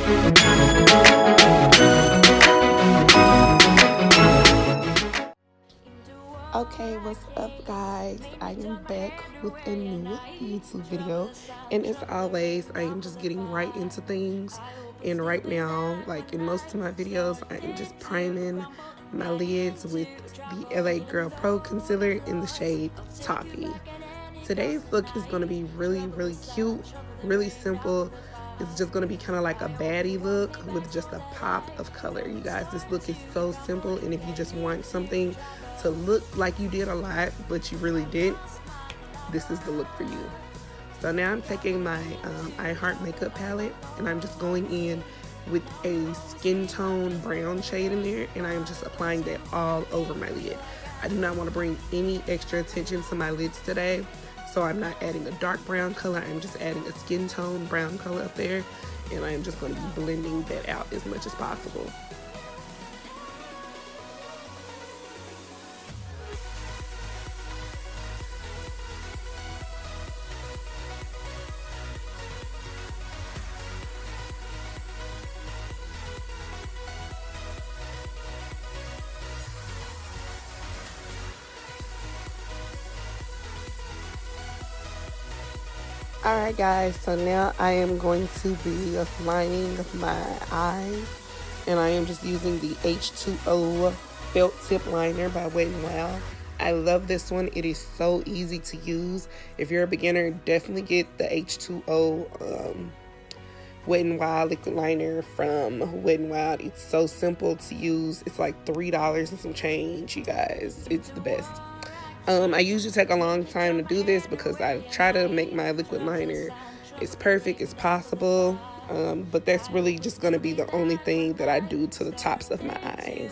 Okay, what's up guys? I am back with a new YouTube video, and as always I am just getting right into things. And right now, like in most of my videos, I am just priming my lids with the LA Girl Pro Concealer in the shade Toffee. Today's look is going to be really cute, really simple. It's just going to be kind of like a baddie look with just a pop of color. You guys, this look is so simple, and if you just want something to look like you did a lot but you really didn't, this is the look for you. So now I'm taking my I Heart makeup palette, and I'm just going in with a skin tone brown shade in there, and I'm just applying that all over my lid. I do not want to bring any extra attention to my lids today, so I'm not adding a dark brown color. I'm just adding a skin tone brown color up there, and I'm just going to be blending that out as much as possible. Alright guys, so now I am going to be lining my eyes, and I am just using the H2O Felt Tip Liner by Wet n Wild. I love this one. It is so easy to use. If you're a beginner, definitely get the H2O Wet n Wild liquid liner from Wet n Wild. It's so simple to use. It's like $3 and some change, you guys. It's the best. I usually take a long time to do this because I try to make my liquid liner as perfect as possible, but that's really just going to be the only thing that I do to the tops of my eyes.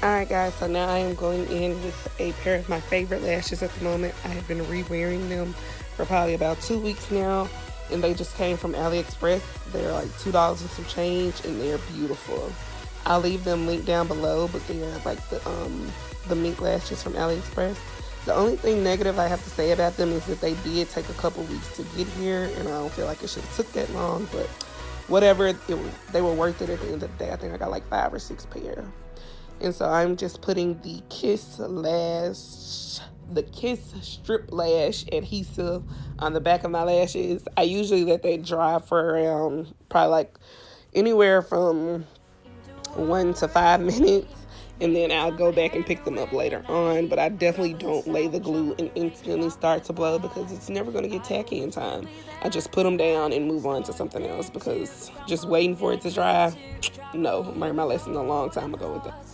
Alright guys, so now I am going in with a pair of my favorite lashes at the moment. I have been re-wearing them for probably about 2 weeks now, and they just came from AliExpress. They're like $2 and some change, and they're beautiful. I'll leave them linked down below, but they are like the mink lashes from AliExpress. The only thing negative I have to say about them is that they did take a couple weeks to get here, and I don't feel like it should have took that long, but whatever, they were worth it at the end of the day. I think I got like 5 or 6 pair. And so I'm just putting the Kiss Strip Lash adhesive on the back of my lashes. I usually let that dry for around probably like anywhere from 1 to 5 minutes, and then I'll go back and pick them up later on. But I definitely don't lay the glue and instantly start to blow, because it's never going to get tacky in time. I just put them down and move on to something else, because just waiting for it to dry, no, I learned my lesson a long time ago with that.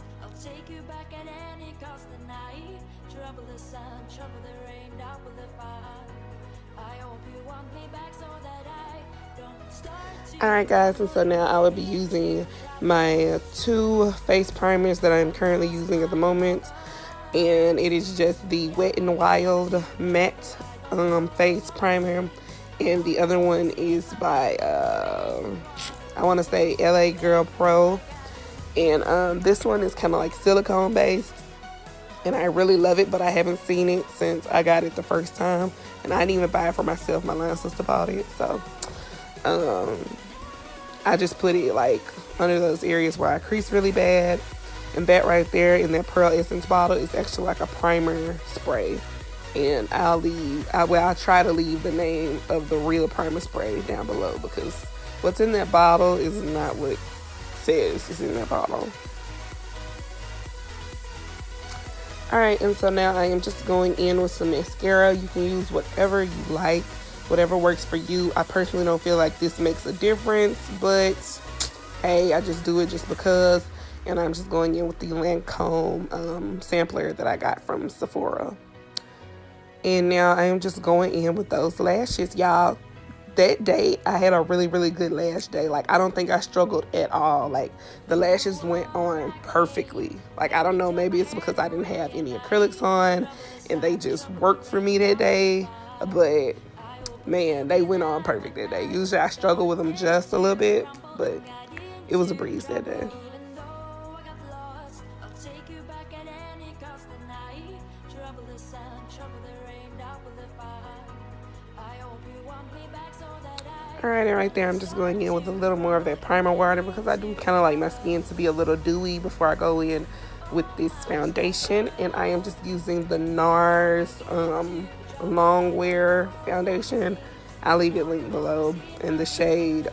Alright guys, and so now I will be using my 2 face primers that I'm currently using at the moment, and it is just the Wet n Wild matte face primer, and the other one is by I want to say LA Girl Pro, and this one is kind of like silicone based, and I really love it, but I haven't seen it since I got it the first time, and I didn't even buy it for myself. My line sister bought it, so I just put it like under those areas where I crease really bad, and that right there in that Pearl Essence bottle is actually like a primer spray. And I'll try to leave the name of the real primer spray down below, because what's in that bottle is not what says is in that bottle. Alright, and so now I am just going in with some mascara. You can use whatever you like, whatever works for you. I personally don't feel like this makes a difference, but hey, I just do it just because. And I'm just going in with the Lancome sampler that I got from Sephora. And now I am just going in with those lashes, y'all. That day, I had a really, really good lash day. Like, I don't think I struggled at all. Like, the lashes went on perfectly. Like, I don't know, maybe it's because I didn't have any acrylics on and they just worked for me that day. But, man, they went on perfect that day. Usually, I struggle with them just a little bit, but it was a breeze that day. Alright, and right there I'm just going in with a little more of that primer water because I do kind of like my skin to be a little dewy before I go in with this foundation. And I am just using the NARS Longwear foundation. I'll leave it linked below. In the shade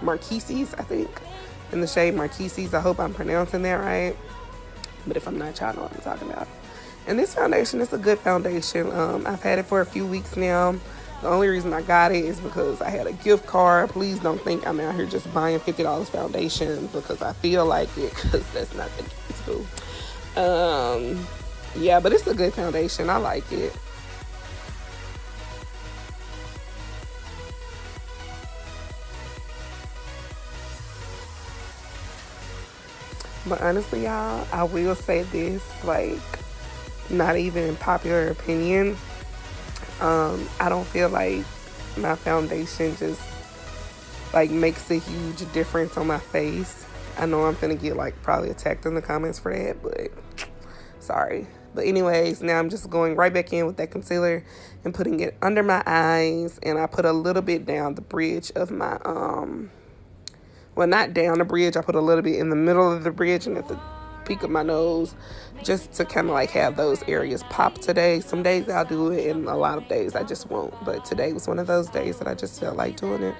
Marquises, I think. In the shade Marquises, I hope I'm pronouncing that right. But if I'm not, y'all know what I'm talking about. And this foundation is a good foundation. I've had it for a few weeks now. The only reason I got it is because I had a gift card. Please don't think I'm out here just buying $50 foundation because I feel like it, because that's not the case, boo. Yeah, but it's a good foundation. I like it. But honestly, y'all, I will say this, like, not even popular opinion. I don't feel like my foundation just like makes a huge difference on my face. I know I'm gonna get like probably attacked in the comments for that, but sorry. But anyways, now I'm just going right back in with that concealer and putting it under my eyes, and I put a little bit down the bridge of my well, not down the bridge, I put a little bit in the middle of the bridge and at the peak of my nose, just to kind of like have those areas pop today. Some days I'll do it and a lot of days I just won't, but today was one of those days that I just felt like doing it.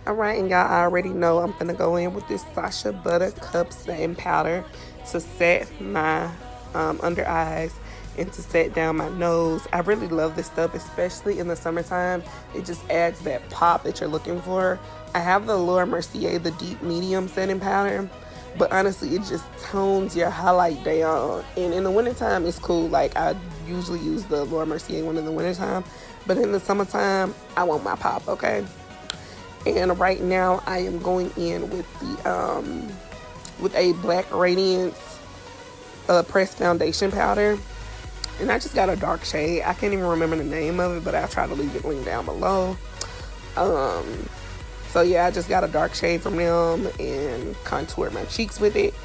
Alright, and y'all already know I'm gonna go in with this Sacha Buttercup setting powder to set my under eyes and to set down my nose. I really love this stuff, especially in the summertime. It just adds that pop that you're looking for. I have the Laura Mercier, the deep medium setting powder, but honestly it just tones your highlight down, and in the wintertime it's cool. Like, I usually use the Laura Mercier one in the wintertime, but in the summertime I want my pop, okay? And right now I am going in with the with a Black Radiance pressed foundation powder, and I just got a dark shade. I can't even remember the name of it, but I'll try to leave it linked down below. So yeah, I just got a dark shade from them and contoured my cheeks with it.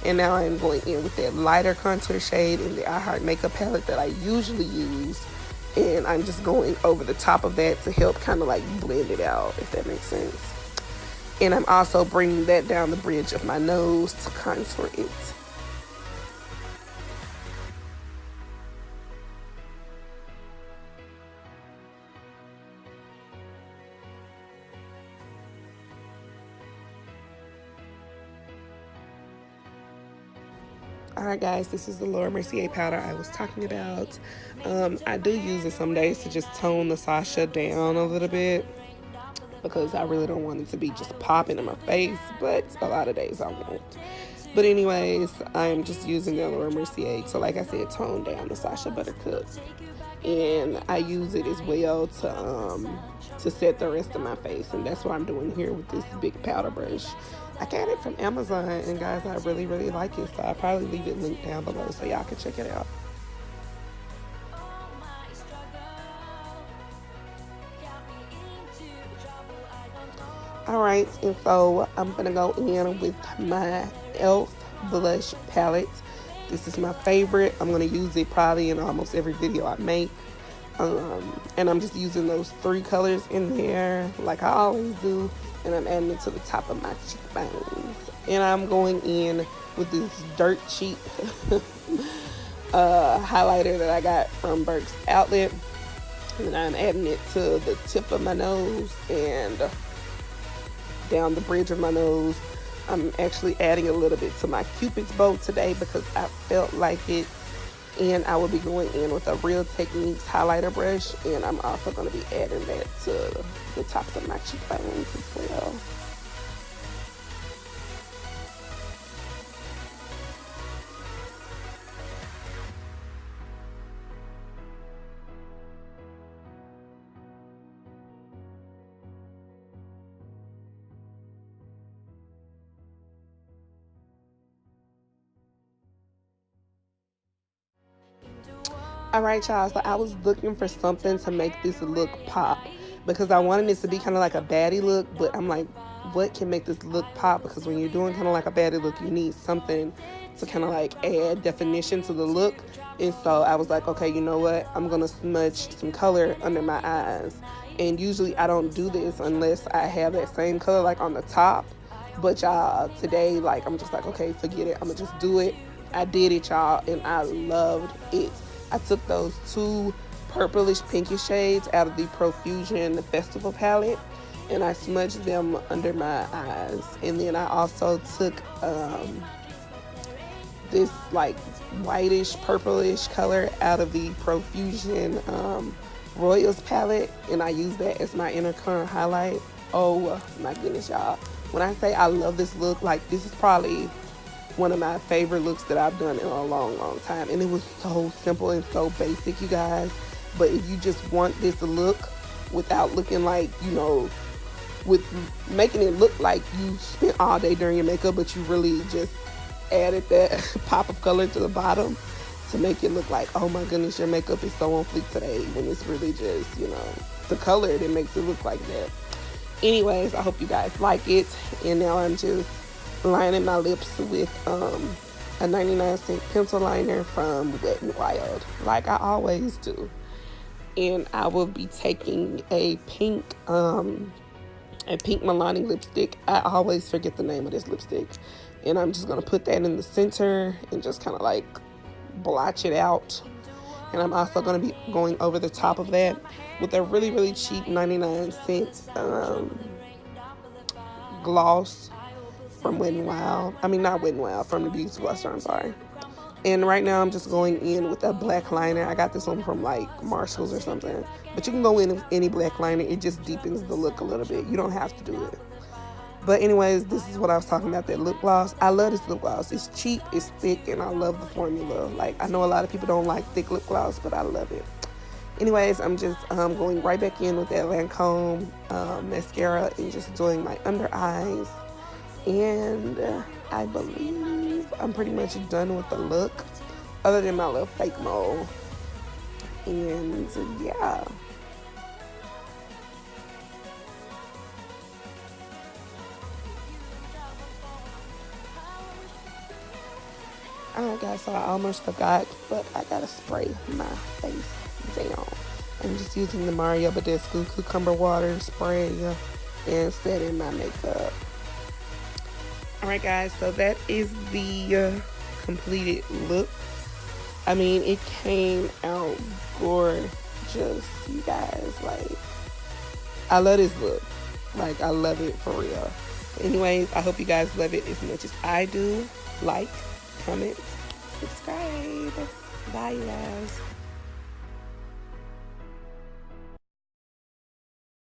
And now I'm going in with that lighter contour shade in the I Heart Makeup palette that I usually use, and I'm just going over the top of that to help kind of like blend it out, if that makes sense. And I'm also bringing that down the bridge of my nose to contour it. Alright guys, this is the Laura Mercier powder I was talking about. I do use it some days to just tone the Sacha down a little bit because I really don't want it to be just popping in my face, but a lot of days I won't. But anyways, I'm just using the Laura Mercier to, like I said, tone down the Sacha Buttercup. And I use it as well to set the rest of my face, and that's what I'm doing here with this big powder brush. I got it from Amazon, and guys, I really, really like it, so I'll probably leave it linked down below so y'all can check it out. Alright, and so I'm going to go in with my e.l.f. blush palette. This is my favorite. I'm going to use it probably in almost every video I make. And I'm just using those 3 colors in there like I always do. And I'm adding it to the top of my cheekbones. And I'm going in with this dirt cheap highlighter that I got from Burke's Outlet. And I'm adding it to the tip of my nose and down the bridge of my nose. I'm actually adding a little bit to my Cupid's bow today because I felt like it. And I will be going in with a Real Techniques highlighter brush. And I'm also going to be adding that to the tops of my cheekbones as well. Alright y'all, so I was looking for something to make this look pop because I wanted this to be kind of like a baddie look, but I'm like, what can make this look pop? Because when you're doing kind of like a baddie look, you need something to kind of like add definition to the look. And so I was like, okay, you know what, I'm gonna smudge some color under my eyes. And usually I don't do this unless I have that same color like on the top, but y'all, today, like, I'm just like, okay, forget it, I'm gonna just do it. I did it, y'all, and I loved it. I took those two purplish pinkish shades out of the Profusion Festival palette and I smudged them under my eyes. And then I also took this like whitish purplish color out of the Profusion Royals palette, and I used that as my inner corner highlight. Oh my goodness, y'all, when I say I love this look, like, this is probably one of my favorite looks that I've done in a long time. And it was so simple and so basic, you guys. But if you just want this look without looking like, you know, with making it look like you spent all day during your makeup, but you really just added that pop of color to the bottom to make it look like, oh my goodness, your makeup is so on fleek today, when it's really just, you know, the color that makes it look like that. Anyways, I hope you guys like it. And now I'm just lining my lips with a 99-cent pencil liner from Wet n Wild, like I always do. And I will be taking a pink Milani lipstick. I always forget the name of this lipstick. And I'm just gonna put that in the center and just kind of like blotch it out. And I'm also gonna be going over the top of that with a really cheap 99-cent gloss from Wet n Wild. I mean, not Wet n Wild, from the Beauty Supply Store, I'm sorry. And right now I'm just going in with a black liner. I got this one from like Marshall's or something. But you can go in with any black liner. It just deepens the look a little bit. You don't have to do it. But anyways, this is what I was talking about, that lip gloss. I love this lip gloss. It's cheap, it's thick, and I love the formula. Like, I know a lot of people don't like thick lip gloss, but I love it. Anyways, I'm just going right back in with that Lancome mascara and just doing my under eyes. And I believe I'm pretty much done with the look, other than my little fake mole. And yeah. Alright guys, so I almost forgot, but I gotta spray my face down. I'm just using the Mario Badescu cucumber water spray and setting my makeup. Alright guys, so that is the completed look. I mean, it came out gorgeous, you guys. Like, I love this look. Like, I love it for real. Anyways, I hope you guys love it as much as I do. Like, comment, subscribe. Bye, you guys.